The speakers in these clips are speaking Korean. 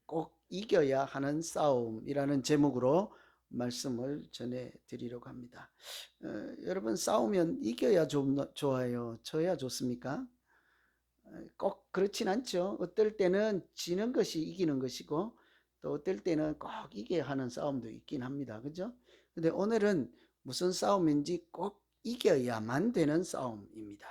꼭 이겨야 하는 싸움이라는 제목으로 말씀을 전해 드리려고 합니다. 여러분, 싸우면 이겨야 좋아요, 져야 좋습니까? 꼭 그렇진 않죠. 어떨 때는 지는 것이 이기는 것이고, 또 어떨 때는 꼭 이겨야 하는 싸움도 있긴 합니다. 그죠? 근데 오늘은 무슨 싸움인지 꼭 이겨야만 되는 싸움입니다.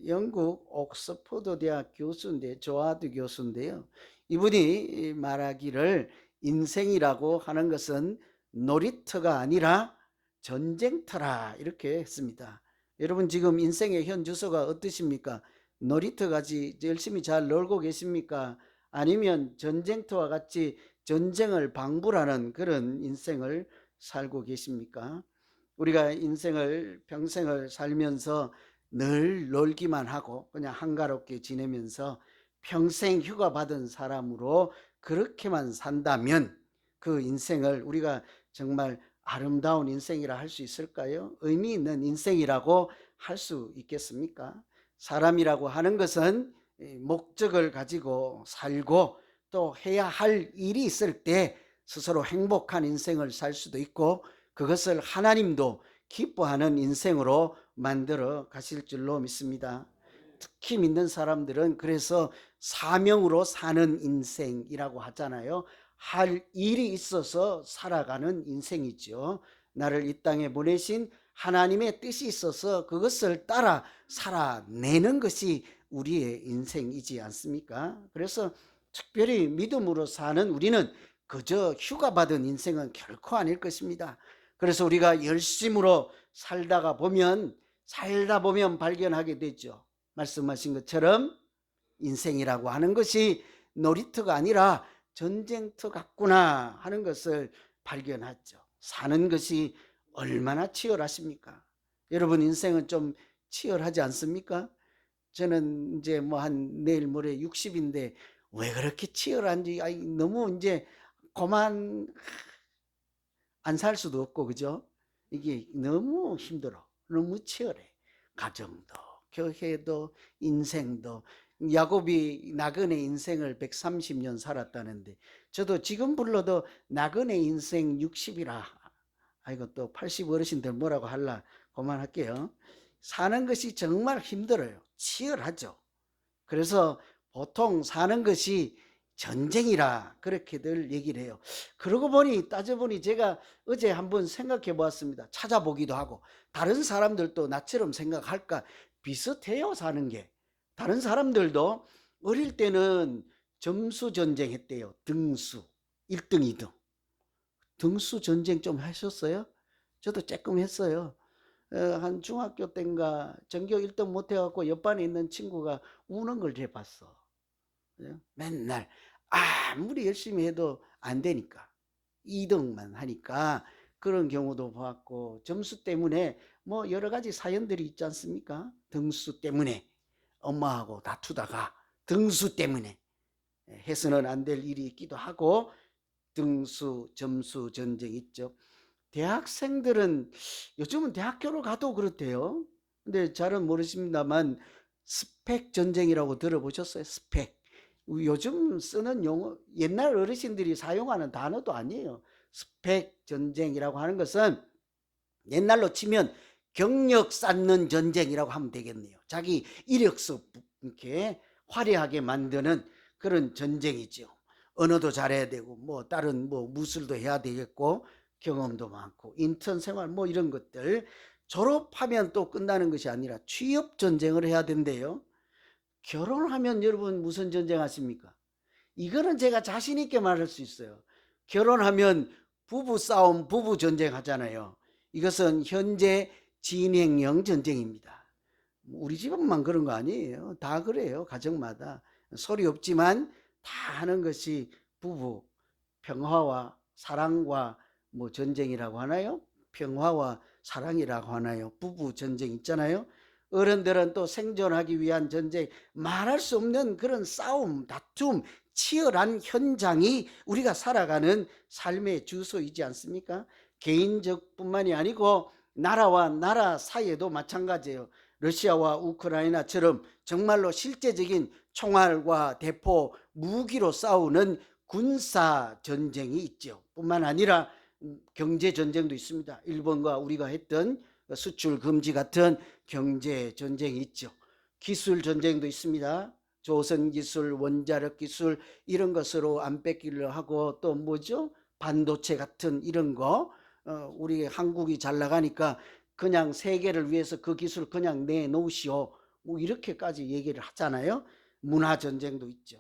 영국 옥스퍼드 대학 교수인데, 조아드 교수인데요. 이분이 말하기를 인생이라고 하는 것은 놀이터가 아니라 전쟁터라 이렇게 했습니다. 여러분, 지금 인생의 현 주소가 어떠십니까? 놀이터 같이 열심히 잘 놀고 계십니까? 아니면 전쟁터와 같이 전쟁을 방불하는 그런 인생을 살고 계십니까? 우리가 인생을 평생을 살면서 늘 놀기만 하고 그냥 한가롭게 지내면서 평생 휴가 받은 사람으로 그렇게만 산다면 그 인생을 우리가 정말 아름다운 인생이라 할 수 있을까요? 의미 있는 인생이라고 할 수 있겠습니까? 사람이라고 하는 것은 목적을 가지고 살고 또 해야 할 일이 있을 때 스스로 행복한 인생을 살 수도 있고, 그것을 하나님도 기뻐하는 인생으로 만들어 가실 줄로 믿습니다. 특히 믿는 사람들은 그래서 사명으로 사는 인생이라고 하잖아요. 할 일이 있어서 살아가는 인생이죠. 나를 이 땅에 보내신 하나님의 뜻이 있어서 그것을 따라 살아내는 것이 우리의 인생이지 않습니까? 그래서 특별히 믿음으로 사는 우리는 그저 휴가 받은 인생은 결코 아닐 것입니다. 그래서 우리가 열심으로 살다 보면 발견하게 되죠. 말씀하신 것처럼 인생이라고 하는 것이 놀이터가 아니라 전쟁터 같구나 하는 것을 발견하죠. 사는 것이 얼마나 치열하십니까? 여러분, 인생은 좀 치열하지 않습니까? 저는 이제 뭐 한 내일 모레 60인데 왜 그렇게 치열한지 너무 이제 그만 안 살 수도 없고, 그죠? 이게 너무 힘들어. 너무 치열해. 가정도, 교회도, 인생도. 야곱이 나그네 인생을 130년 살았다는데, 저도 지금 불러도 나그네 인생 60이라. 아이고, 또 80 어르신들 뭐라고 할라. 그만할게요. 사는 것이 정말 힘들어요. 치열하죠. 그래서 보통 사는 것이 전쟁이라 그렇게들 얘기를 해요. 그러고 보니 따져보니 제가 어제 한번 생각해 보았습니다. 찾아보기도 하고 다른 사람들도 나처럼 생각할까 비슷해요. 사는 게. 다른 사람들도 어릴 때는 점수 전쟁 했대요. 등수 1등 2등. 등수 전쟁 좀 하셨어요? 저도 조금 했어요. 한 중학교 때인가 전교 1등 못 해갖고 옆반에 있는 친구가 우는 걸 제가 봤어. 맨날 아무리 열심히 해도 안 되니까 2등만 하니까 그런 경우도 봤고, 점수 때문에 뭐 여러 가지 사연들이 있지 않습니까? 등수 때문에 엄마하고 다투다가 등수 때문에 해서는 안 될 일이 있기도 하고, 등수 점수 전쟁 있죠. 대학생들은 요즘은 대학교를 가도 그렇대요. 근데 잘은 모르십니다만 스펙 전쟁이라고 들어보셨어요? 스펙. 요즘 쓰는 용어, 옛날 어르신들이 사용하는 단어도 아니에요. 스펙 전쟁이라고 하는 것은 옛날로 치면 경력 쌓는 전쟁이라고 하면 되겠네요. 자기 이력서 이렇게 화려하게 만드는 그런 전쟁이죠. 언어도 잘해야 되고 뭐 다른 뭐 무술도 해야 되겠고 경험도 많고 인턴 생활 뭐 이런 것들. 졸업하면 또 끝나는 것이 아니라 취업 전쟁을 해야 된대요. 결혼하면 여러분 무슨 전쟁 하십니까? 이거는 제가 자신 있게 말할 수 있어요. 결혼하면 부부 싸움, 부부 전쟁 하잖아요. 이것은 현재 진행형 전쟁입니다. 우리 집은만 그런 거 아니에요. 다 그래요. 가정마다. 소리 없지만 다 하는 것이 부부 평화와 사랑과 뭐 전쟁이라고 하나요? 평화와 사랑이라고 하나요? 부부 전쟁 있잖아요. 어른들은 또 생존하기 위한 전쟁, 말할 수 없는 그런 싸움, 다툼, 치열한 현장이 우리가 살아가는 삶의 주소이지 않습니까? 개인적뿐만이 아니고 나라와 나라 사이에도 마찬가지예요. 러시아와 우크라이나처럼 정말로 실제적인 총알과 대포, 무기로 싸우는 군사 전쟁이 있죠. 뿐만 아니라 경제 전쟁도 있습니다. 일본과 우리가 했던 수출 금지 같은 경제 전쟁이 있죠. 기술 전쟁도 있습니다. 조선 기술, 원자력 기술 이런 것으로 안 뺏기려 하고, 또 뭐죠? 반도체 같은 이런 거, 우리 한국이 잘 나가니까 그냥 세계를 위해서 그 기술 그냥 내놓으시오, 뭐 이렇게까지 얘기를 하잖아요. 문화 전쟁도 있죠.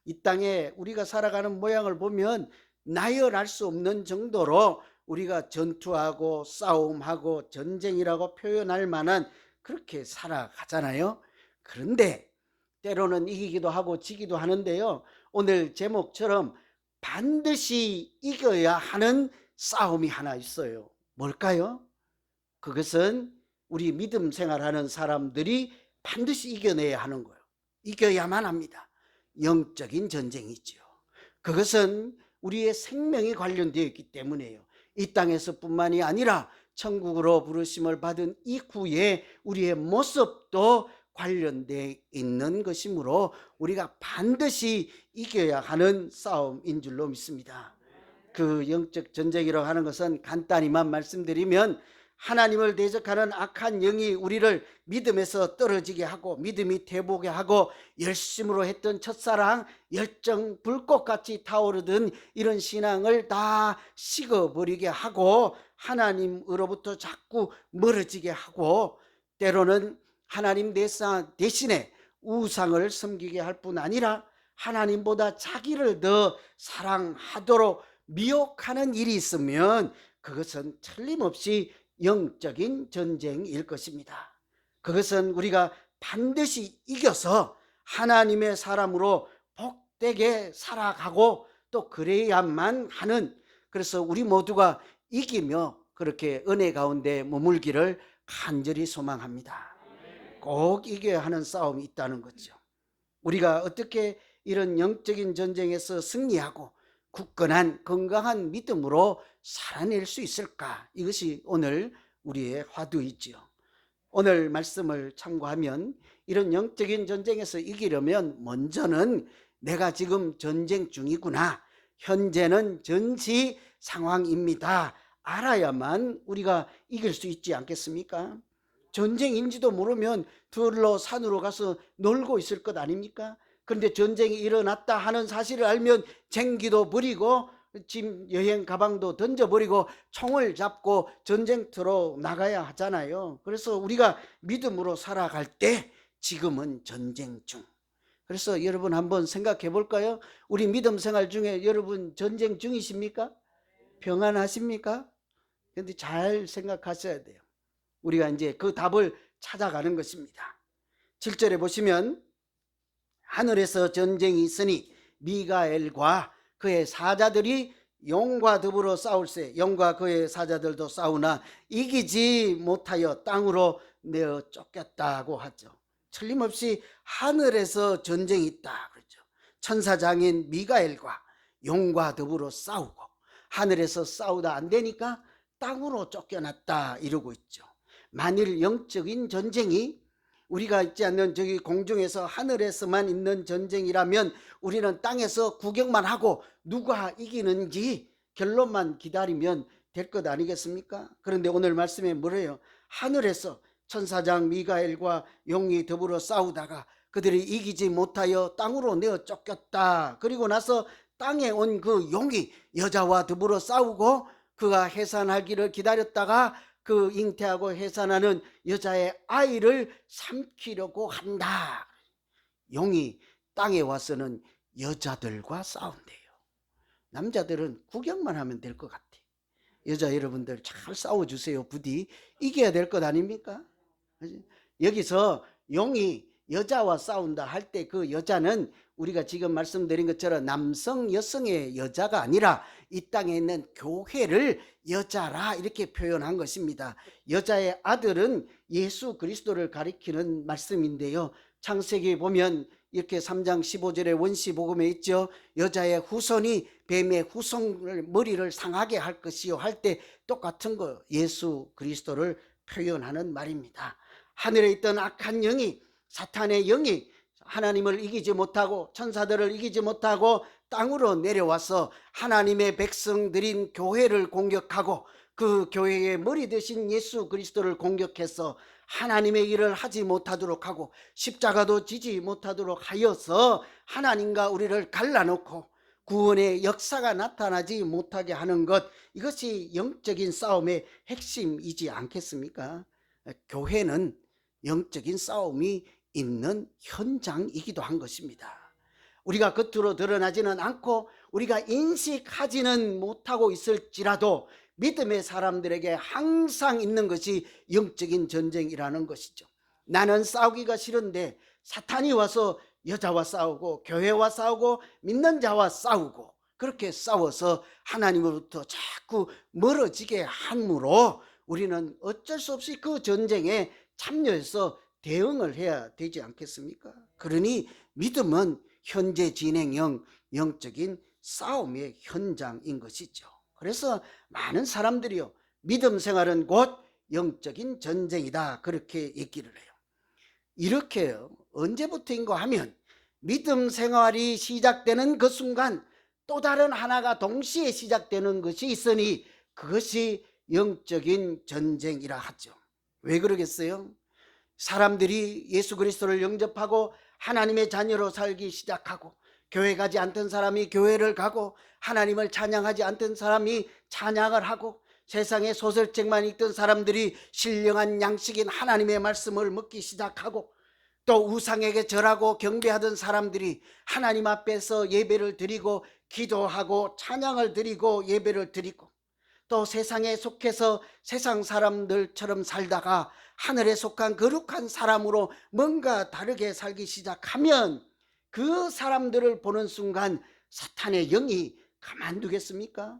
이 땅에 우리가 살아가는 모양을 보면 나열할 수 없는 정도로 우리가 전투하고 싸움하고 전쟁이라고 표현할 만한 그렇게 살아가잖아요. 그런데 때로는 이기기도 하고 지기도 하는데요, 오늘 제목처럼 반드시 이겨야 하는 싸움이 하나 있어요. 뭘까요? 그것은 우리 믿음 생활하는 사람들이 반드시 이겨내야 하는 거예요. 이겨야만 합니다. 영적인 전쟁이죠. 그것은 우리의 생명이 관련되어 있기 때문이에요. 이 땅에서뿐만이 아니라 천국으로 부르심을 받은 이후에 우리의 모습도 관련되어 있는 것이므로 우리가 반드시 이겨야 하는 싸움인 줄로 믿습니다. 그 영적 전쟁이라고 하는 것은 간단히만 말씀드리면, 하나님을 대적하는 악한 영이 우리를 믿음에서 떨어지게 하고 믿음이 퇴보게 하고 열심으로 했던 첫사랑, 열정, 불꽃같이 타오르던 이런 신앙을 다 식어버리게 하고 하나님으로부터 자꾸 멀어지게 하고, 때로는 하나님 대신에 우상을 섬기게 할 뿐 아니라 하나님보다 자기를 더 사랑하도록 미혹하는 일이 있으면 그것은 틀림없이 영적인 전쟁일 것입니다. 그것은 우리가 반드시 이겨서 하나님의 사람으로 복되게 살아가고 또 그래야만 하는, 그래서 우리 모두가 이기며 그렇게 은혜 가운데 머물기를 간절히 소망합니다. 꼭 이겨야 하는 싸움이 있다는 거죠. 우리가 어떻게 이런 영적인 전쟁에서 승리하고 굳건한 건강한 믿음으로 살아낼 수 있을까? 이것이 오늘 우리의 화두이지요. 오늘 말씀을 참고하면 이런 영적인 전쟁에서 이기려면 먼저는 내가 지금 전쟁 중이구나, 현재는 전시 상황입니다, 알아야만 우리가 이길 수 있지 않겠습니까? 전쟁인지도 모르면 들러 산으로 가서 놀고 있을 것 아닙니까? 그런데 전쟁이 일어났다 하는 사실을 알면 쟁기도 버리고 짐 여행 가방도 던져버리고 총을 잡고 전쟁터로 나가야 하잖아요. 그래서 우리가 믿음으로 살아갈 때 지금은 전쟁 중. 그래서 여러분 한번 생각해 볼까요? 우리 믿음 생활 중에 여러분 전쟁 중이십니까? 평안하십니까? 그런데 잘 생각하셔야 돼요. 우리가 이제 그 답을 찾아가는 것입니다. 7절에 보시면 하늘에서 전쟁이 있으니 미가엘과 그의 사자들이 용과 더불어 싸울세, 용과 그의 사자들도 싸우나 이기지 못하여 땅으로 내어 쫓겼다고 하죠. 틀림없이 하늘에서 전쟁이 있다 그렇죠. 천사장인 미가엘과 용과 더불어 싸우고 하늘에서 싸우다 안 되니까 땅으로 쫓겨났다 이러고 있죠. 만일 영적인 전쟁이 우리가 있지 않는 저기 공중에서 하늘에서만 있는 전쟁이라면 우리는 땅에서 구경만 하고 누가 이기는지 결론만 기다리면 될 것 아니겠습니까? 그런데 오늘 말씀에 뭐래요? 하늘에서 천사장 미가엘과 용이 더불어 싸우다가 그들이 이기지 못하여 땅으로 내어 쫓겼다. 그리고 나서 땅에 온 그 용이 여자와 더불어 싸우고 그가 해산하기를 기다렸다가 그 잉태하고 해산하는 여자의 아이를 삼키려고 한다. 용이 땅에 와서는 여자들과 싸운대요. 남자들은 구경만 하면 될 것 같아요. 여자 여러분들 잘 싸워주세요. 부디 이겨야 될 것 아닙니까? 여기서 용이 여자와 싸운다 할 때 그 여자는 우리가 지금 말씀드린 것처럼 남성 여성의 여자가 아니라 이 땅에 있는 교회를 여자라 이렇게 표현한 것입니다. 여자의 아들은 예수 그리스도를 가리키는 말씀인데요, 창세기 보면 이렇게 3장 15절에 원시복음에 있죠. 여자의 후손이 뱀의 후손을 머리를 상하게 할 것이요 할 때 똑같은 거 예수 그리스도를 표현하는 말입니다. 하늘에 있던 악한 영이 사탄의 영이 하나님을 이기지 못하고 천사들을 이기지 못하고 땅으로 내려와서 하나님의 백성들인 교회를 공격하고 그 교회의 머리 되신 예수 그리스도를 공격해서 하나님의 일을 하지 못하도록 하고 십자가도 지지 못하도록 하여서 하나님과 우리를 갈라놓고 구원의 역사가 나타나지 못하게 하는 것, 이것이 영적인 싸움의 핵심이지 않겠습니까? 교회는 영적인 싸움이 있는 현장이기도 한 것입니다. 우리가 겉으로 드러나지는 않고 우리가 인식하지는 못하고 있을지라도 믿음의 사람들에게 항상 있는 것이 영적인 전쟁이라는 것이죠. 나는 싸우기가 싫은데 사탄이 와서 여자와 싸우고 교회와 싸우고 믿는 자와 싸우고 그렇게 싸워서 하나님으로부터 자꾸 멀어지게 함으로 우리는 어쩔 수 없이 그 전쟁에 참여해서 대응을 해야 되지 않겠습니까? 그러니 믿음은 현재 진행형 영적인 싸움의 현장인 것이죠. 그래서 많은 사람들이요, 믿음 생활은 곧 영적인 전쟁이다, 그렇게 얘기를 해요. 이렇게 언제부터인가 하면 믿음 생활이 시작되는 그 순간 또 다른 하나가 동시에 시작되는 것이 있으니 그것이 영적인 전쟁이라 하죠. 왜 그러겠어요? 사람들이 예수 그리스도를 영접하고 하나님의 자녀로 살기 시작하고 교회 가지 않던 사람이 교회를 가고 하나님을 찬양하지 않던 사람이 찬양을 하고 세상에 소설책만 읽던 사람들이 신령한 양식인 하나님의 말씀을 먹기 시작하고 또 우상에게 절하고 경배하던 사람들이 하나님 앞에서 예배를 드리고 기도하고 찬양을 드리고 예배를 드리고 또 세상에 속해서 세상 사람들처럼 살다가 하늘에 속한 거룩한 사람으로 뭔가 다르게 살기 시작하면 그 사람들을 보는 순간 사탄의 영이 가만두겠습니까?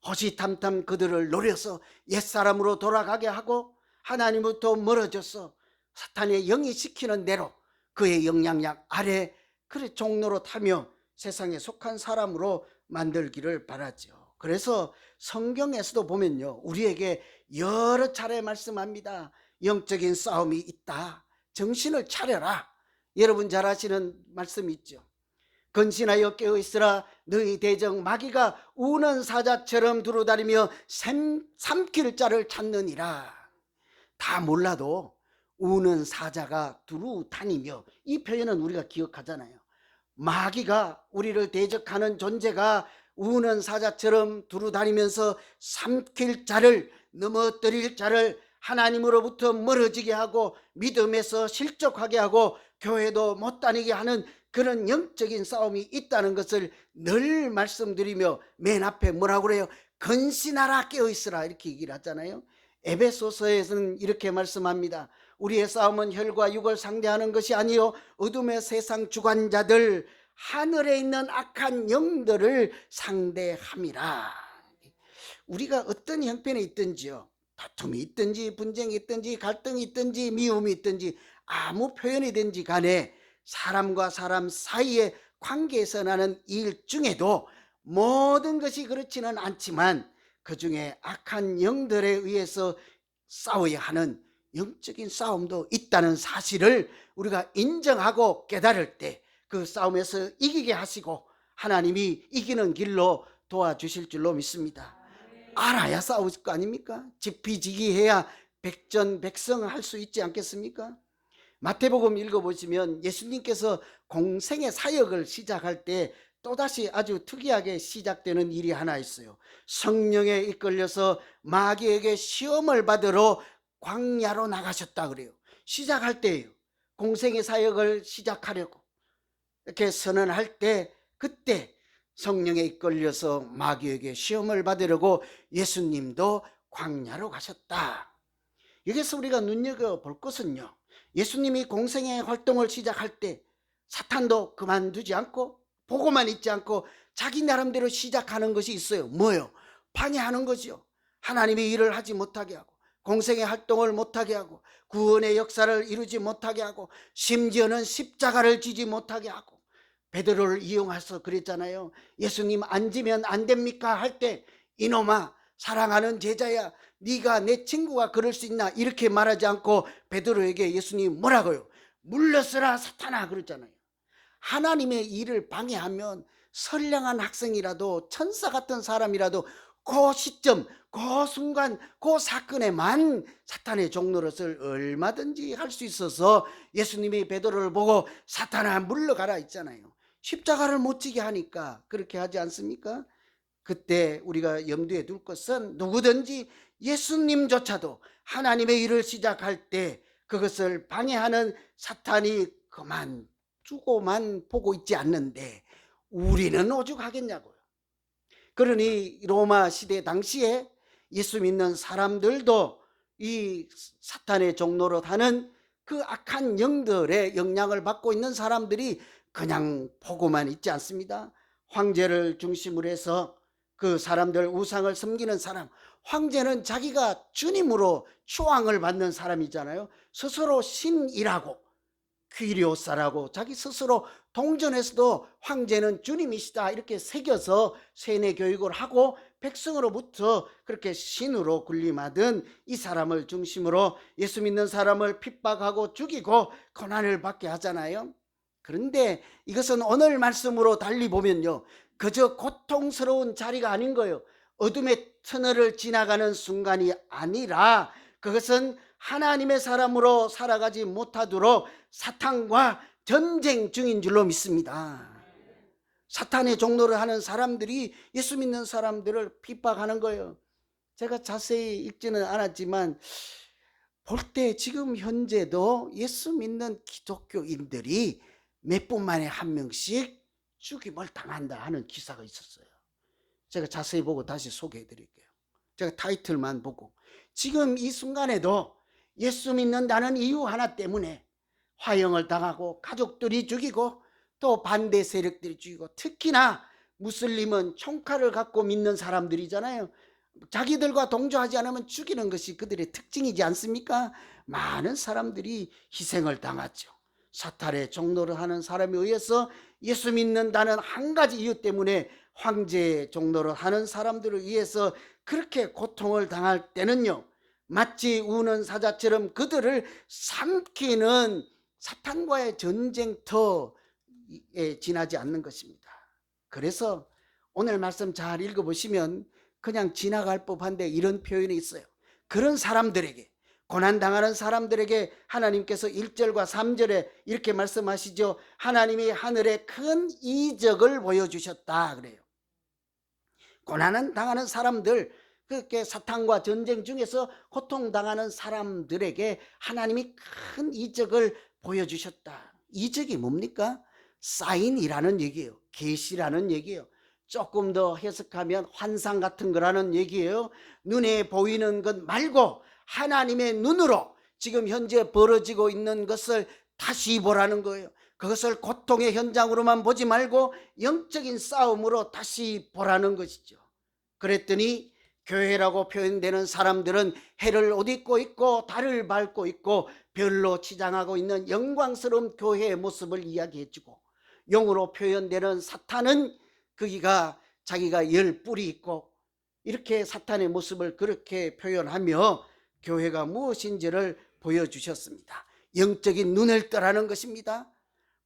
호시탐탐 그들을 노려서 옛사람으로 돌아가게 하고 하나님부터 멀어져서 사탄의 영이 시키는 대로 그의 영향력 아래 그래 종로로 타며 세상에 속한 사람으로 만들기를 바라죠. 그래서 성경에서도 보면요, 우리에게 여러 차례 말씀합니다. 영적인 싸움이 있다. 정신을 차려라. 여러분 잘 아시는 말씀이 있죠. 근신하여 깨어있으라. 너희 대적 마귀가 우는 사자처럼 두루다니며 삼킬 자를 찾느니라. 다 몰라도 우는 사자가 두루다니며, 이 표현은 우리가 기억하잖아요. 마귀가 우리를 대적하는 존재가 우는 사자처럼 두루다니면서 삼킬 자를, 넘어뜨릴 자를 하나님으로부터 멀어지게 하고 믿음에서 실족하게 하고 교회도 못 다니게 하는 그런 영적인 싸움이 있다는 것을 늘 말씀드리며 맨 앞에 뭐라고 그래요? 근신하라, 깨어있으라, 이렇게 얘기를 하잖아요. 에베소서에서는 이렇게 말씀합니다. 우리의 싸움은 혈과 육을 상대하는 것이 아니요 어둠의 세상 주관자들, 하늘에 있는 악한 영들을 상대함이라. 우리가 어떤 형편에 있든지요, 다툼이 있든지 분쟁이 있든지 갈등이 있든지 미움이 있든지 아무 표현이 된지 간에 사람과 사람 사이의 관계에서 나는 일 중에도 모든 것이 그렇지는 않지만 그 중에 악한 영들에 의해서 싸워야 하는 영적인 싸움도 있다는 사실을 우리가 인정하고 깨달을 때 그 싸움에서 이기게 하시고 하나님이 이기는 길로 도와주실 줄로 믿습니다. 알아야 싸울 거 아닙니까? 지피지기해야 백전백승 할 수 있지 않겠습니까? 마태복음 읽어보시면 예수님께서 공생의 사역을 시작할 때 또다시 아주 특이하게 시작되는 일이 하나 있어요. 성령에 이끌려서 마귀에게 시험을 받으러 광야로 나가셨다 그래요. 시작할 때예요. 공생의 사역을 시작하려고 이렇게 선언할 때, 그때 성령에 이끌려서 마귀에게 시험을 받으려고 예수님도 광야로 가셨다. 여기서 우리가 눈여겨볼 것은요, 예수님이 공생의 활동을 시작할 때 사탄도 그만두지 않고 보고만 있지 않고 자기 나름대로 시작하는 것이 있어요. 뭐요? 방해하는 거죠. 하나님이 일을 하지 못하게 하고 공생의 활동을 못하게 하고 구원의 역사를 이루지 못하게 하고 심지어는 십자가를 지지 못하게 하고. 베드로를 이용해서 그랬잖아요. 예수님 앉으면 안 됩니까? 할 때 이놈아, 사랑하는 제자야, 네가 내 친구가 그럴 수 있나? 이렇게 말하지 않고 베드로에게 예수님 뭐라고요? 물러서라 사탄아 그랬잖아요. 하나님의 일을 방해하면 선량한 학생이라도 천사 같은 사람이라도 그 시점, 그 순간, 그 사건에만 사탄의 종노릇을 얼마든지 할 수 있어서 예수님이 베드로를 보고 사탄아 물러가라 했잖아요. 십자가를 못 지게 하니까 그렇게 하지 않습니까? 그때 우리가 염두에 둘 것은 누구든지 예수님조차도 하나님의 일을 시작할 때 그것을 방해하는 사탄이 그만 두고만 보고 있지 않는데 우리는 오죽하겠냐고요. 그러니 로마 시대 당시에 예수 믿는 사람들도 이 사탄의 종노릇 하는 그 악한 영들의 영향을 받고 있는 사람들이 그냥 보고만 있지 않습니다. 황제를 중심으로 해서 그 사람들 우상을 섬기는 사람, 황제는 자기가 주님으로 초앙을 받는 사람이잖아요. 스스로 신이라고 귀리오사라고 자기 스스로 동전에서도 황제는 주님이시다 이렇게 새겨서 세뇌 교육을 하고 백성으로부터 그렇게 신으로 군림하던 이 사람을 중심으로 예수 믿는 사람을 핍박하고 죽이고 고난을 받게 하잖아요. 그런데 이것은 오늘 말씀으로 달리 보면요, 그저 고통스러운 자리가 아닌 거예요. 어둠의 터널을 지나가는 순간이 아니라 그것은 하나님의 사람으로 살아가지 못하도록 사탄과 전쟁 중인 줄로 믿습니다. 사탄의 종노를 하는 사람들이 예수 믿는 사람들을 핍박하는 거예요. 제가 자세히 읽지는 않았지만 볼 때 지금 현재도 예수 믿는 기독교인들이 몇 분 만에 한 명씩 죽임을 당한다 하는 기사가 있었어요. 제가 자세히 보고 다시 소개해 드릴게요. 제가 타이틀만 보고 지금 이 순간에도 예수 믿는다는 이유 하나 때문에 화형을 당하고 가족들이 죽이고 또 반대 세력들이 죽이고 특히나 무슬림은 총칼을 갖고 믿는 사람들이잖아요. 자기들과 동조하지 않으면 죽이는 것이 그들의 특징이지 않습니까? 많은 사람들이 희생을 당하죠. 사탄의 종노를 하는 사람에 의해서 예수 믿는다는 한 가지 이유 때문에 황제의 종노를 하는 사람들을 위해서 그렇게 고통을 당할 때는요, 마치 우는 사자처럼 그들을 삼키는 사탄과의 전쟁터에 지나지 않는 것입니다. 그래서 오늘 말씀 잘 읽어보시면 그냥 지나갈 법한데 이런 표현이 있어요. 그런 사람들에게, 고난당하는 사람들에게 하나님께서 1절과 3절에 이렇게 말씀하시죠. 하나님이 하늘에 큰 이적을 보여주셨다 그래요. 고난 당하는 사람들, 그렇게 사탄과 전쟁 중에서 고통당하는 사람들에게 하나님이 큰 이적을 보여주셨다. 이적이 뭡니까? 사인이라는 얘기예요. 계시라는 얘기예요. 조금 더 해석하면 환상 같은 거라는 얘기예요. 눈에 보이는 것 말고 하나님의 눈으로 지금 현재 벌어지고 있는 것을 다시 보라는 거예요. 그것을 고통의 현장으로만 보지 말고 영적인 싸움으로 다시 보라는 것이죠. 그랬더니 교회라고 표현되는 사람들은 해를 옷 입고 있고 달을 밟고 있고 별로 치장하고 있는 영광스러운 교회의 모습을 이야기해주고, 용으로 표현되는 사탄은 거기가 자기가 열 뿔이 있고 이렇게 사탄의 모습을 그렇게 표현하며 교회가 무엇인지를 보여주셨습니다. 영적인 눈을 뜨라는 것입니다.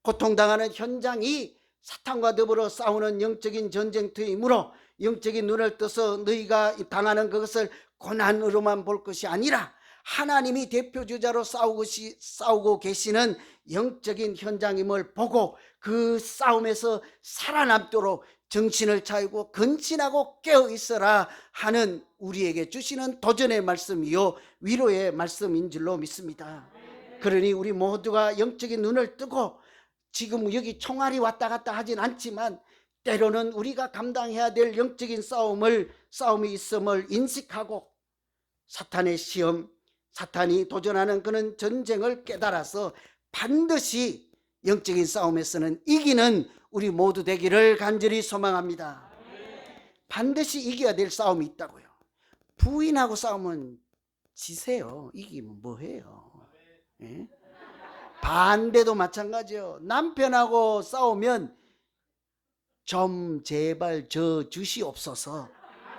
고통당하는 현장이 사탄과 더불어 싸우는 영적인 전쟁터이므로 영적인 눈을 떠서 너희가 당하는 그것을 고난으로만 볼 것이 아니라 하나님이 대표주자로 싸우고 계시는 영적인 현장임을 보고 그 싸움에서 살아남도록 정신을 차리고 근신하고 깨어있어라 하는 우리에게 주시는 도전의 말씀이요 위로의 말씀인 줄로 믿습니다. 그러니 우리 모두가 영적인 눈을 뜨고 지금 여기 총알이 왔다 갔다 하진 않지만 때로는 우리가 감당해야 될 영적인 싸움이 있음을 인식하고 사탄의 시험, 사탄이 도전하는 그런 전쟁을 깨달아서 반드시 영적인 싸움에서는 이기는 우리 모두 되기를 간절히 소망합니다. 반드시 이겨야 될 싸움이 있다고요. 부인하고 싸우면 지세요. 이기면 뭐해요? 예? 반대도 마찬가지요. 남편하고 싸우면 좀 제발 저 주시옵소서.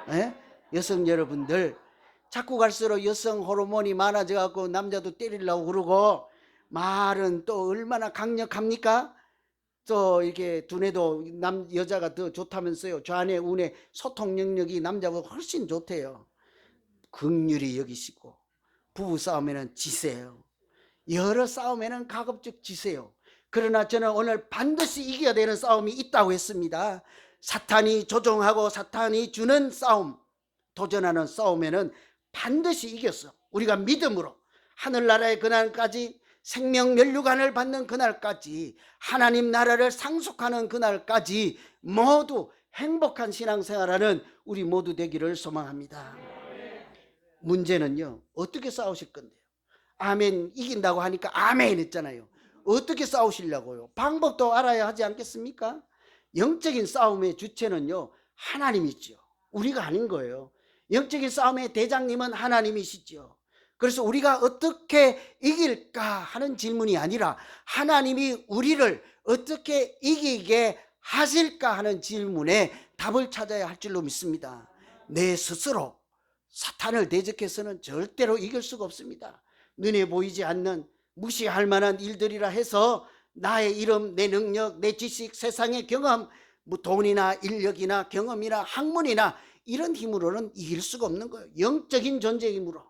예? 여성 여러분들, 자꾸 갈수록 여성 호르몬이 많아져 갖고 남자도 때리려고 그러고 말은 또 얼마나 강력합니까? 또 이게 두뇌도 여자가 더 좋다면서요. 좌뇌 우뇌 소통 능력이 남자보다 훨씬 좋대요. 긍휼히 여기시고 부부 싸움에는 지세요. 여러 싸움에는 가급적 지세요. 그러나 저는 오늘 반드시 이겨야 되는 싸움이 있다고 했습니다. 사탄이 조종하고 사탄이 주는 싸움, 도전하는 싸움에는 반드시 이겼어. 우리가 믿음으로 하늘나라의 그날까지, 생명 면류관을 받는 그날까지, 하나님 나라를 상속하는 그날까지 모두 행복한 신앙생활하는 우리 모두 되기를 소망합니다. 문제는요, 어떻게 싸우실 건데요? 아멘 이긴다고 하니까 아멘 했잖아요. 어떻게 싸우시려고요? 방법도 알아야 하지 않겠습니까? 영적인 싸움의 주체는요, 하나님이죠. 우리가 아닌 거예요. 영적인 싸움의 대장님은 하나님이시죠. 그래서 우리가 어떻게 이길까 하는 질문이 아니라 하나님이 우리를 어떻게 이기게 하실까 하는 질문에 답을 찾아야 할 줄로 믿습니다. 내 스스로 사탄을 대적해서는 절대로 이길 수가 없습니다. 눈에 보이지 않는 무시할 만한 일들이라 해서 나의 이름, 내 능력, 내 지식, 세상의 경험, 뭐 돈이나 인력이나 경험이나 학문이나 이런 힘으로는 이길 수가 없는 거예요. 영적인 존재의 힘으로.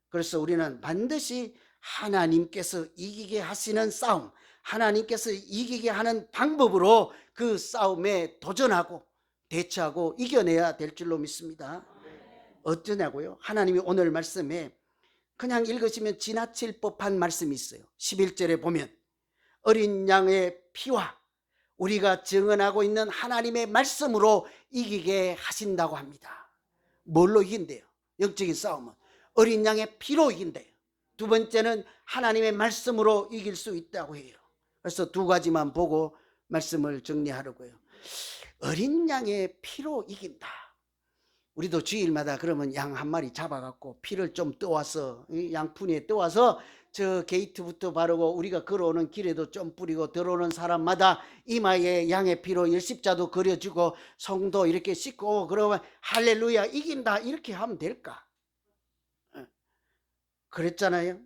그래서 우리는 반드시 하나님께서 이기게 하시는 싸움, 하나님께서 이기게 하는 방법으로 그 싸움에 도전하고 대처하고 이겨내야 될 줄로 믿습니다. 어쩌냐고요? 하나님이 오늘 말씀에 그냥 읽으시면 지나칠 법한 말씀이 있어요. 11절에 보면 어린 양의 피와 우리가 증언하고 있는 하나님의 말씀으로 이기게 하신다고 합니다. 뭘로 이긴대요? 영적인 싸움은 어린 양의 피로 이긴대요. 두 번째는 하나님의 말씀으로 이길 수 있다고 해요. 그래서 두 가지만 보고 말씀을 정리하려고요. 어린 양의 피로 이긴다. 우리도 주일마다 그러면 양 한 마리 잡아갖고 피를 좀 떠와서 양푼에 떠와서 저 게이트부터 바르고 우리가 걸어오는 길에도 좀 뿌리고 들어오는 사람마다 이마에 양의 피로 열십자도 그려주고 성도 이렇게 씻고 그러면 할렐루야 이긴다 이렇게 하면 될까? 그랬잖아요.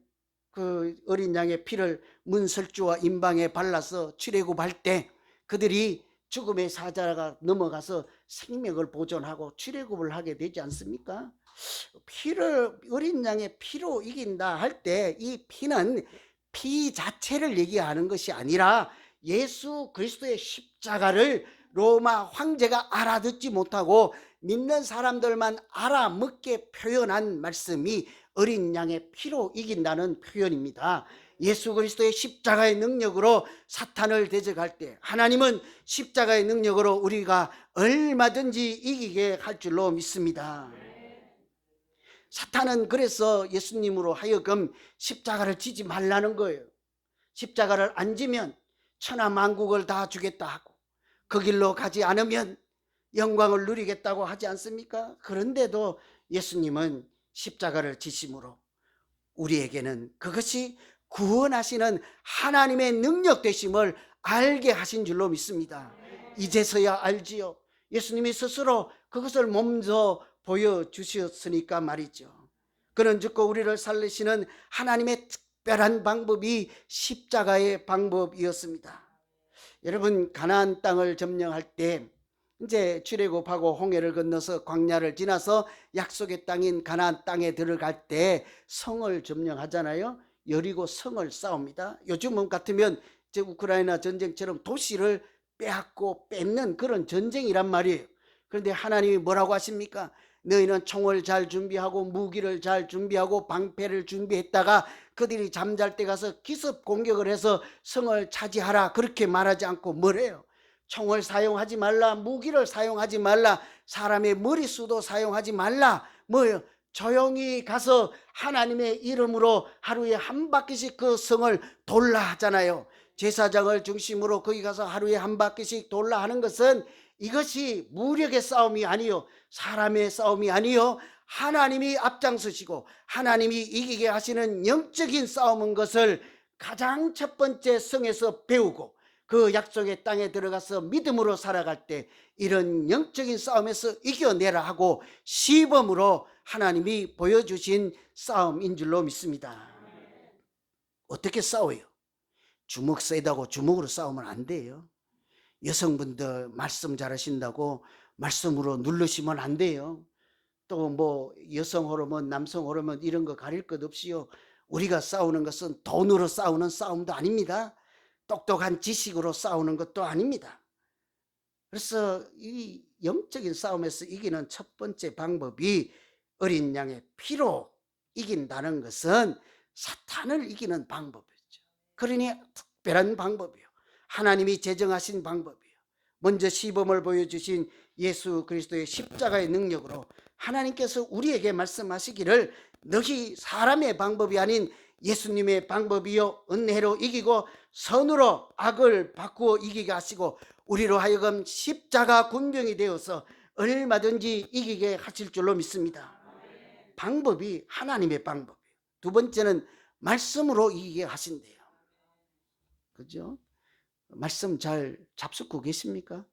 그 어린 양의 피를 문설주와 임방에 발라서 출애굽할 때 그들이 죽음의 사자가 넘어가서 생명을 보존하고 출애굽을 하게 되지 않습니까? 피를 어린 양의 피로 이긴다 할 때 이 피는 피 자체를 얘기하는 것이 아니라 예수 그리스도의 십자가를 로마 황제가 알아듣지 못하고 믿는 사람들만 알아먹게 표현한 말씀이 어린 양의 피로 이긴다는 표현입니다. 예수 그리스도의 십자가의 능력으로 사탄을 대적할 때 하나님은 십자가의 능력으로 우리가 얼마든지 이기게 할 줄로 믿습니다. 사탄은 그래서 예수님으로 하여금 십자가를 지지 말라는 거예요. 십자가를 안 지면 천하만국을 다 주겠다 하고 그 길로 가지 않으면 영광을 누리겠다고 하지 않습니까? 그런데도 예수님은 십자가를 지심으로 우리에게는 그것이 구원하시는 하나님의 능력 되심을 알게 하신 줄로 믿습니다. 이제서야 알지요. 예수님이 스스로 그것을 먼저 보여주셨으니까 말이죠. 그런즉 우리를 살리시는 하나님의 특별한 방법이 십자가의 방법이었습니다. 여러분 가나안 땅을 점령할 때 이제 출애굽하고 홍해를 건너서 광야를 지나서 약속의 땅인 가나안 땅에 들어갈 때 성을 점령하잖아요. 여리고 성을 싸웁니다. 요즘 같으면 이제 우크라이나 전쟁처럼 도시를 빼앗고 뺏는 그런 전쟁이란 말이에요. 그런데 하나님이 뭐라고 하십니까? 너희는 총을 잘 준비하고 무기를 잘 준비하고 방패를 준비했다가 그들이 잠잘 때 가서 기습 공격을 해서 성을 차지하라 그렇게 말하지 않고 뭐래요? 총을 사용하지 말라, 무기를 사용하지 말라, 사람의 머리수도 사용하지 말라. 뭐예요? 조용히 가서 하나님의 이름으로 하루에 한 바퀴씩 그 성을 돌라 하잖아요. 제사장을 중심으로 거기 가서 하루에 한 바퀴씩 돌라 하는 것은 이것이 무력의 싸움이 아니요 사람의 싸움이 아니요 하나님이 앞장서시고 하나님이 이기게 하시는 영적인 싸움인 것을 가장 첫 번째 성에서 배우고 그 약속의 땅에 들어가서 믿음으로 살아갈 때 이런 영적인 싸움에서 이겨내라 하고 시범으로 하나님이 보여주신 싸움인 줄로 믿습니다. 어떻게 싸워요? 주먹 세다고 주먹으로 싸우면 안 돼요. 여성분들 말씀 잘하신다고 말씀으로 누르시면 안 돼요. 또 뭐 여성 호르몬, 남성 호르몬 이런 거 가릴 것 없이요. 우리가 싸우는 것은 돈으로 싸우는 싸움도 아닙니다. 똑똑한 지식으로 싸우는 것도 아닙니다. 그래서 이 영적인 싸움에서 이기는 첫 번째 방법이 어린 양의 피로 이긴다는 것은 사탄을 이기는 방법이죠. 그러니 특별한 방법이요. 하나님이 제정하신 방법이요. 먼저 시범을 보여주신 예수 그리스도의 십자가의 능력으로 하나님께서 우리에게 말씀하시기를 너희 사람의 방법이 아닌 예수님의 방법이요 은혜로 이기고 선으로 악을 바꾸어 이기게 하시고 우리로 하여금 십자가 군병이 되어서 얼마든지 이기게 하실 줄로 믿습니다. 방법이 하나님의 방법이에요. 두 번째는 말씀으로 이기게 하신대요. 그죠? 말씀 잘 잡수고 계십니까?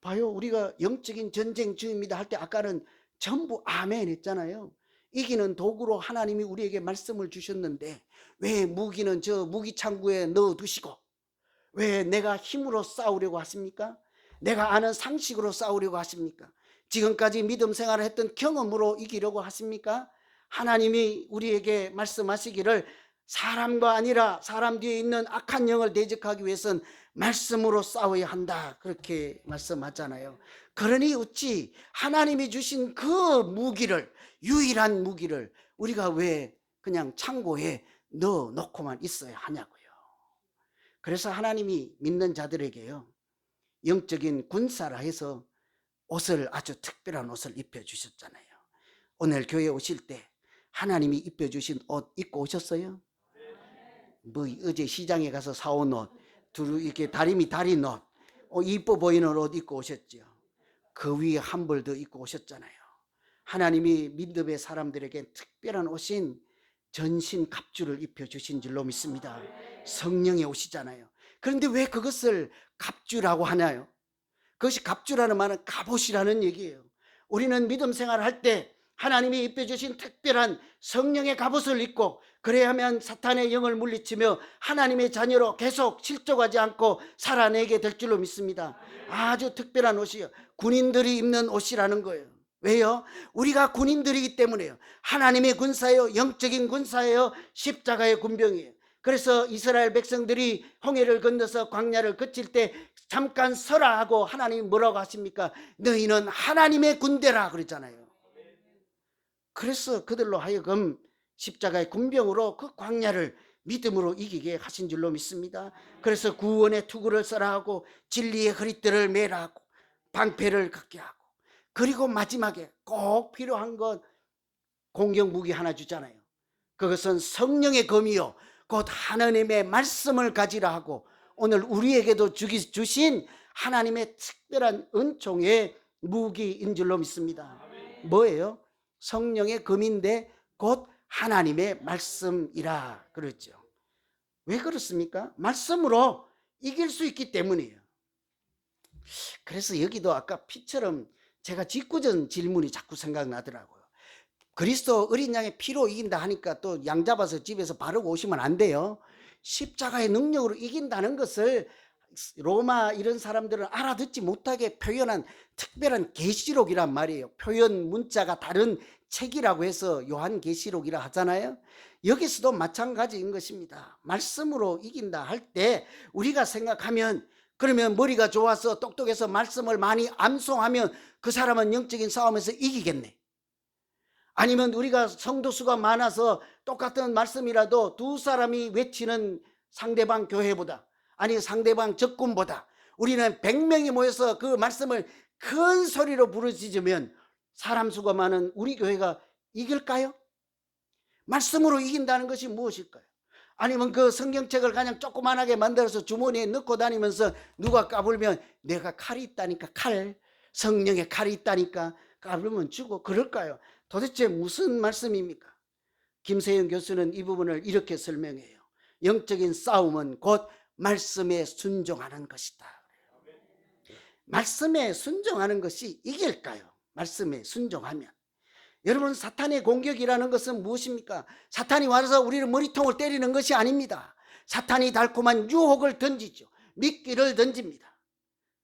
봐요, 우리가 영적인 전쟁 중입니다 할 때 아까는 전부 아멘 했잖아요. 이기는 도구로 하나님이 우리에게 말씀을 주셨는데 왜 무기는 저 무기창고에 넣어두시고 왜 내가 힘으로 싸우려고 하십니까? 내가 아는 상식으로 싸우려고 하십니까? 지금까지 믿음 생활을 했던 경험으로 이기려고 하십니까? 하나님이 우리에게 말씀하시기를 사람과 아니라 사람 뒤에 있는 악한 영을 대적하기 위해서는 말씀으로 싸워야 한다 그렇게 말씀하잖아요. 그러니 어찌 하나님이 주신 그 무기를, 유일한 무기를 우리가 왜 그냥 창고에 넣어놓고만 있어야 하냐고요. 그래서 하나님이 믿는 자들에게요 영적인 군사라 해서 옷을, 아주 특별한 옷을 입혀주셨잖아요. 오늘 교회 오실 때 하나님이 입혀주신 옷 입고 오셨어요? 뭐 어제 시장에 가서 사온 옷, 이렇게 다리미 달인 옷, 이뻐 보이는 옷 입고 오셨죠. 그 위에 한 벌 더 입고 오셨잖아요. 하나님이 믿음의 사람들에게 특별한 옷인 전신 갑주를 입혀주신 줄로 믿습니다. 성령의 옷이잖아요. 그런데 왜 그것을 갑주라고 하나요? 그것이 갑주라는 말은 갑옷이라는 얘기예요. 우리는 믿음 생활을 할 때 하나님이 입혀주신 특별한 성령의 갑옷을 입고 그래야만 사탄의 영을 물리치며 하나님의 자녀로 계속 실족하지 않고 살아내게 될 줄로 믿습니다. 아주 특별한 옷이에요. 군인들이 입는 옷이라는 거예요. 왜요? 우리가 군인들이기 때문에요. 하나님의 군사예요. 영적인 군사예요. 십자가의 군병이에요. 그래서 이스라엘 백성들이 홍해를 건너서 광야를 거칠 때 잠깐 서라 하고 하나님이 뭐라고 하십니까? 너희는 하나님의 군대라 그랬잖아요. 그래서 그들로 하여금 십자가의 군병으로 그 광야를 믿음으로 이기게 하신 줄로 믿습니다. 그래서 구원의 투구를 써라 하고 진리의 허리띠를 매라 하고 방패를 갖게 하고 그리고 마지막에 꼭 필요한 건 공격 무기 하나 주잖아요. 그것은 성령의 검이요 곧 하나님의 말씀을 가지라 하고 오늘 우리에게도 주신 하나님의 특별한 은총의 무기인 줄로 믿습니다. 뭐예요? 성령의 검인데 곧 하나님의 말씀이라 그랬죠. 왜 그렇습니까? 말씀으로 이길 수 있기 때문이에요. 그래서 여기도 아까 피처럼 제가 짓궂은 질문이 자꾸 생각나더라고요. 그리스도 어린 양의 피로 이긴다 하니까 또 양 잡아서 집에서 바르고 오시면 안 돼요. 십자가의 능력으로 이긴다는 것을 로마 이런 사람들은 알아듣지 못하게 표현한 특별한 계시록이란 말이에요. 표현 문자가 다른 책이라고 해서 요한계시록이라 하잖아요. 여기서도 마찬가지인 것입니다. 말씀으로 이긴다 할 때 우리가 생각하면 그러면 머리가 좋아서 똑똑해서 말씀을 많이 암송하면 그 사람은 영적인 싸움에서 이기겠네. 아니면 우리가 성도 수가 많아서 똑같은 말씀이라도 두 사람이 외치는 상대방 교회보다 아니 상대방 적군보다 우리는 100명이 모여서 그 말씀을 큰 소리로 부르짖으면 사람 수가 많은 우리 교회가 이길까요? 말씀으로 이긴다는 것이 무엇일까요? 아니면 그 성경책을 그냥 조그만하게 만들어서 주머니에 넣고 다니면서 누가 까불면 내가 칼이 있다니까 칼, 성령의 칼이 있다니까 까불면 주고 그럴까요? 도대체 무슨 말씀입니까? 김세영 교수는 이 부분을 이렇게 설명해요. 영적인 싸움은 곧 말씀에 순종하는 것이다. 말씀에 순종하는 것이 이길까요? 말씀에 순종하면. 여러분 사탄의 공격이라는 것은 무엇입니까? 사탄이 와서 우리를 머리통을 때리는 것이 아닙니다. 사탄이 달콤한 유혹을 던지죠. 미끼를 던집니다.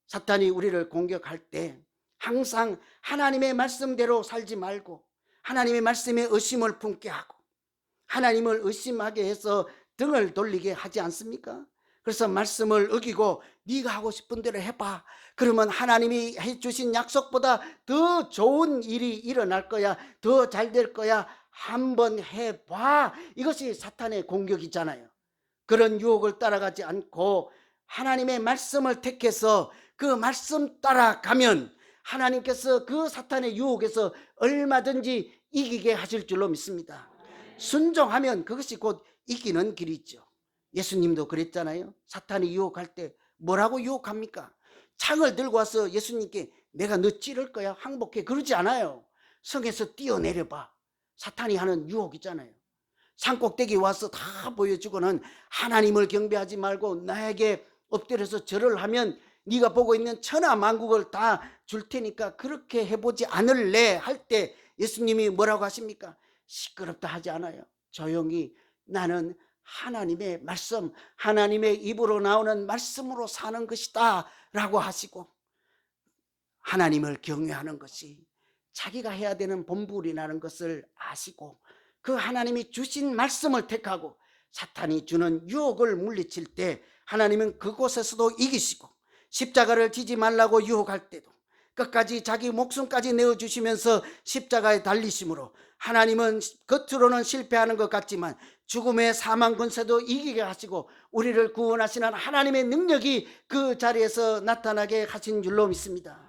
사탄이 우리를 공격할 때 항상 하나님의 말씀대로 살지 말고 하나님의 말씀에 의심을 품게 하고 하나님을 의심하게 해서 등을 돌리게 하지 않습니까? 그래서 말씀을 어기고 네가 하고 싶은 대로 해봐. 그러면 하나님이 해주신 약속보다 더 좋은 일이 일어날 거야. 더 잘 될 거야. 한번 해봐. 이것이 사탄의 공격이잖아요. 그런 유혹을 따라가지 않고 하나님의 말씀을 택해서 그 말씀 따라가면 하나님께서 그 사탄의 유혹에서 얼마든지 이기게 하실 줄로 믿습니다. 순종하면 그것이 곧 이기는 길이죠. 예수님도 그랬잖아요. 사탄이 유혹할 때 뭐라고 유혹합니까? 창을 들고 와서 예수님께 내가 너 찌를 거야 항복해 그러지 않아요. 성에서 뛰어내려봐. 사탄이 하는 유혹이잖아요. 산꼭대기 와서 다 보여주고는 하나님을 경배하지 말고 나에게 엎드려서 절을 하면 네가 보고 있는 천하 만국을 다 줄 테니까 그렇게 해보지 않을래 할 때 예수님이 뭐라고 하십니까? 시끄럽다 하지 않아요. 조용히 나는 하나님의 말씀, 하나님의 입으로 나오는 말씀으로 사는 것이다 라고 하시고 하나님을 경외하는 것이 자기가 해야 되는 본분이라는 것을 아시고 그 하나님이 주신 말씀을 택하고 사탄이 주는 유혹을 물리칠 때 하나님은 그곳에서도 이기시고 십자가를 지지 말라고 유혹할 때도 끝까지 자기 목숨까지 내어주시면서 십자가에 달리심으로 하나님은 겉으로는 실패하는 것 같지만 죽음의 사망 권세도 이기게 하시고 우리를 구원하시는 하나님의 능력이 그 자리에서 나타나게 하신 줄로 믿습니다.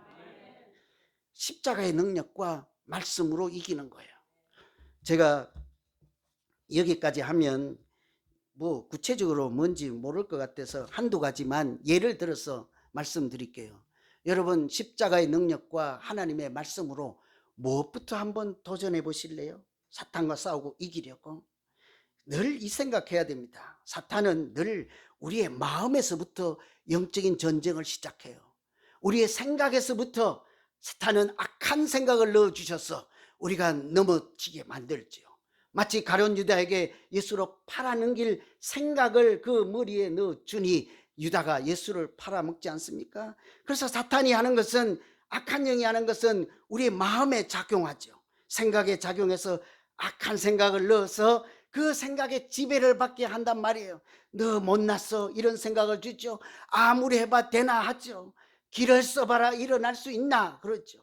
십자가의 능력과 말씀으로 이기는 거예요. 제가 여기까지 하면 뭐 구체적으로 뭔지 모를 것 같아서 한두 가지만 예를 들어서 말씀드릴게요. 여러분 십자가의 능력과 하나님의 말씀으로 무엇부터 한번 도전해 보실래요? 사탄과 싸우고 이기려고 늘 이 생각해야 됩니다. 사탄은 늘 우리의 마음에서부터 영적인 전쟁을 시작해요. 우리의 생각에서부터 사탄은 악한 생각을 넣어주셔서 우리가 넘어지게 만들죠. 마치 가룟 유다에게 예수로 팔아넘길 생각을 그 머리에 넣어주니 유다가 예수를 팔아먹지 않습니까? 그래서 사탄이 하는 것은 악한 영이 하는 것은 우리의 마음에 작용하죠. 생각에 작용해서 악한 생각을 넣어서 그 생각에 지배를 받게 한단 말이에요. 너 못났어 이런 생각을 주죠. 아무리 해봐 되나 하죠. 길을 써봐라 일어날 수 있나 그렇죠.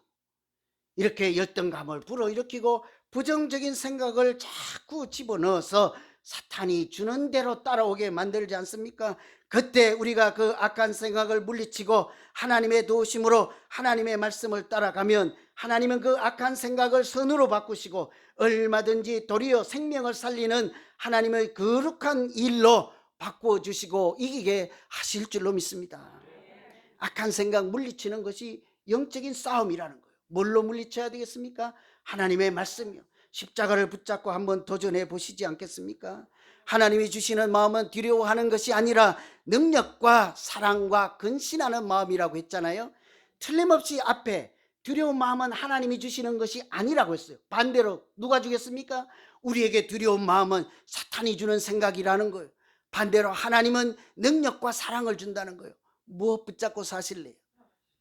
이렇게 열등감을 불어일으키고 부정적인 생각을 자꾸 집어넣어서 사탄이 주는 대로 따라오게 만들지 않습니까? 그때 우리가 그 악한 생각을 물리치고 하나님의 도우심으로 하나님의 말씀을 따라가면 하나님은 그 악한 생각을 선으로 바꾸시고 얼마든지 도리어 생명을 살리는 하나님의 거룩한 일로 바꿔주시고 이기게 하실 줄로 믿습니다. 악한 생각 물리치는 것이 영적인 싸움이라는 거예요. 뭘로 물리쳐야 되겠습니까? 하나님의 말씀이요. 십자가를 붙잡고 한번 도전해 보시지 않겠습니까? 하나님이 주시는 마음은 두려워하는 것이 아니라 능력과 사랑과 근신하는 마음이라고 했잖아요. 틀림없이 앞에 두려운 마음은 하나님이 주시는 것이 아니라고 했어요. 반대로 누가 주겠습니까? 우리에게 두려운 마음은 사탄이 주는 생각이라는 거예요. 반대로 하나님은 능력과 사랑을 준다는 거예요. 무엇 붙잡고 사실래요?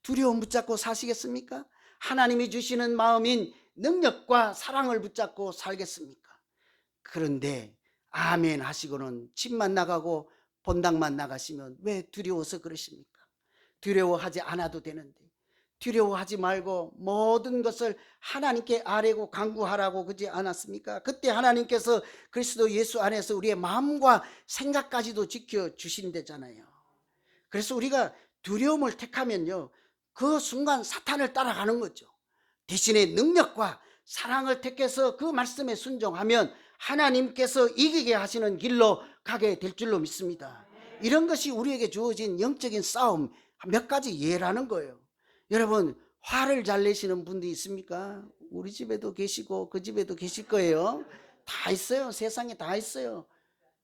두려움 붙잡고 사시겠습니까? 하나님이 주시는 마음인 능력과 사랑을 붙잡고 살겠습니까? 그런데 아멘 하시고는 집만 나가고 본당만 나가시면 왜 두려워서 그러십니까? 두려워하지 않아도 되는데 두려워하지 말고 모든 것을 하나님께 아뢰고 간구하라고 그러지 않았습니까? 그때 하나님께서 그리스도 예수 안에서 우리의 마음과 생각까지도 지켜주신대잖아요. 그래서 우리가 두려움을 택하면요 그 순간 사탄을 따라가는 거죠. 대신에 능력과 사랑을 택해서 그 말씀에 순종하면 하나님께서 이기게 하시는 길로 가게 될 줄로 믿습니다. 이런 것이 우리에게 주어진 영적인 싸움 몇 가지 예라는 거예요. 여러분 화를 잘 내시는 분들이 있습니까? 우리 집에도 계시고 그 집에도 계실 거예요. 다 있어요. 세상에 다 있어요.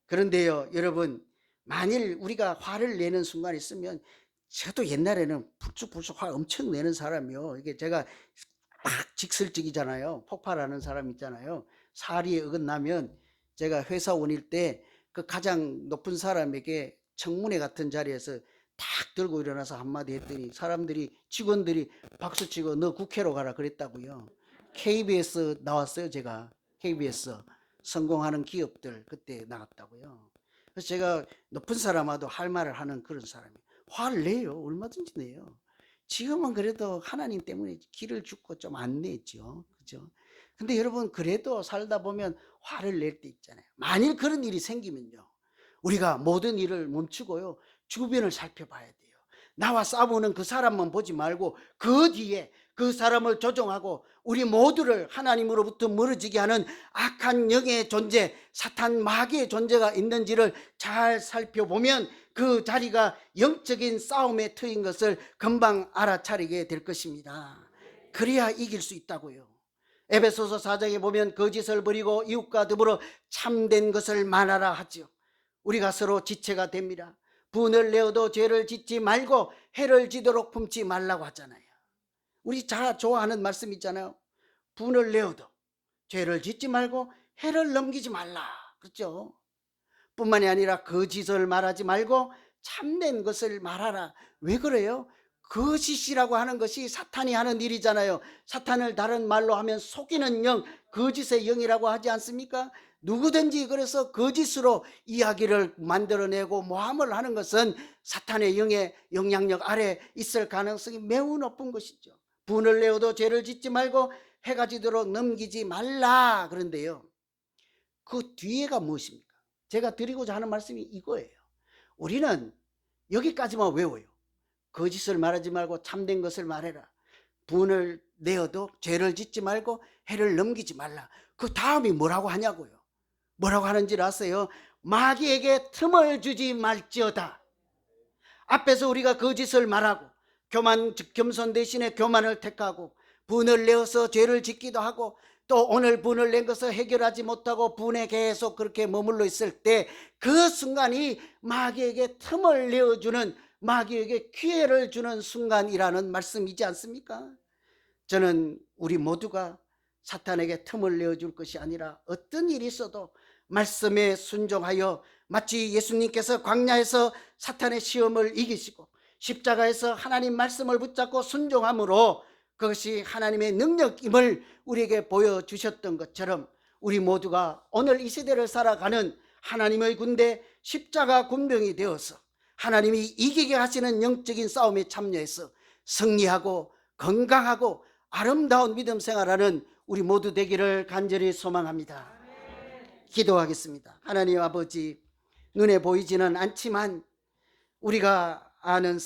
그런데요 여러분 만일 우리가 화를 내는 순간이 있으면 저도 옛날에는 불쑥불쑥 화 엄청 내는 사람이요. 이게 제가 막 직설적이잖아요. 폭발하는 사람 있잖아요. 사리에 어긋나면 제가 회사원일 때 그 가장 높은 사람에게 청문회 같은 자리에서 탁 들고 일어나서 한마디 했더니 사람들이, 직원들이 박수치고 너 국회로 가라 그랬다고요. KBS 나왔어요. 제가 KBS 성공하는 기업들 그때 나갔다고요. 그래서 제가 높은 사람하고 할 말을 하는 그런 사람이에요. 화를 내요. 얼마든지 내요. 지금은 그래도 하나님 때문에 기를 죽고 좀 안 내죠. 그죠? 근데 여러분, 그래도 살다 보면 화를 낼 때 있잖아요. 만일 그런 일이 생기면요, 우리가 모든 일을 멈추고요, 주변을 살펴봐야 돼요. 나와 싸우는 그 사람만 보지 말고 그 뒤에 그 사람을 조종하고 우리 모두를 하나님으로부터 멀어지게 하는 악한 영의 존재, 사탄 마귀의 존재가 있는지를 잘 살펴보면 그 자리가 영적인 싸움의 터인 것을 금방 알아차리게 될 것입니다. 그래야 이길 수 있다고요. 에베소서 4장에 보면 거짓을 버리고 이웃과 더불어 참된 것을 말하라 하지요. 우리가 서로 지체가 됩니다. 분을 내어도 죄를 짓지 말고 해를 지도록 품지 말라고 하잖아요. 우리 잘 좋아하는 말씀 있잖아요. 분을 내어도 죄를 짓지 말고 해를 넘기지 말라. 그렇죠? 뿐만이 아니라 거짓을 말하지 말고 참된 것을 말하라. 왜 그래요? 거짓이라고 하는 것이 사탄이 하는 일이잖아요. 사탄을 다른 말로 하면 속이는 영, 거짓의 영이라고 하지 않습니까? 누구든지 그래서 거짓으로 이야기를 만들어내고 모함을 하는 것은 사탄의 영의 영향력 아래 있을 가능성이 매우 높은 것이죠. 분을 내어도 죄를 짓지 말고 해가 지도록 넘기지 말라. 그런데요, 그 뒤에가 무엇입니까? 제가 드리고자 하는 말씀이 이거예요. 우리는 여기까지만 외워요. 거짓을 말하지 말고 참된 것을 말해라. 분을 내어도 죄를 짓지 말고 해를 넘기지 말라. 그 다음이 뭐라고 하냐고요. 뭐라고 하는지 아세요? 마귀에게 틈을 주지 말지어다. 앞에서 우리가 거짓을 말하고 교만, 겸손 대신에 교만을 택하고 분을 내어서 죄를 짓기도 하고 또 오늘 분을 낸 것을 해결하지 못하고 분에 계속 그렇게 머물러 있을 때 그 순간이 마귀에게 틈을 내어주는, 마귀에게 기회를 주는 순간이라는 말씀이지 않습니까? 저는 우리 모두가 사탄에게 틈을 내어줄 것이 아니라 어떤 일이 있어도 말씀에 순종하여 마치 예수님께서 광야에서 사탄의 시험을 이기시고 십자가에서 하나님 말씀을 붙잡고 순종함으로 그것이 하나님의 능력임을 우리에게 보여주셨던 것처럼 우리 모두가 오늘 이 시대를 살아가는 하나님의 군대 십자가 군병이 되어서 하나님이 이기게 하시는 영적인 싸움에 참여해서 승리하고 건강하고 아름다운 믿음 생활하는 우리 모두 되기를 간절히 소망합니다. 기도하겠습니다. 하나님 아버지, 눈에 보이지는 않지만 우리가 아는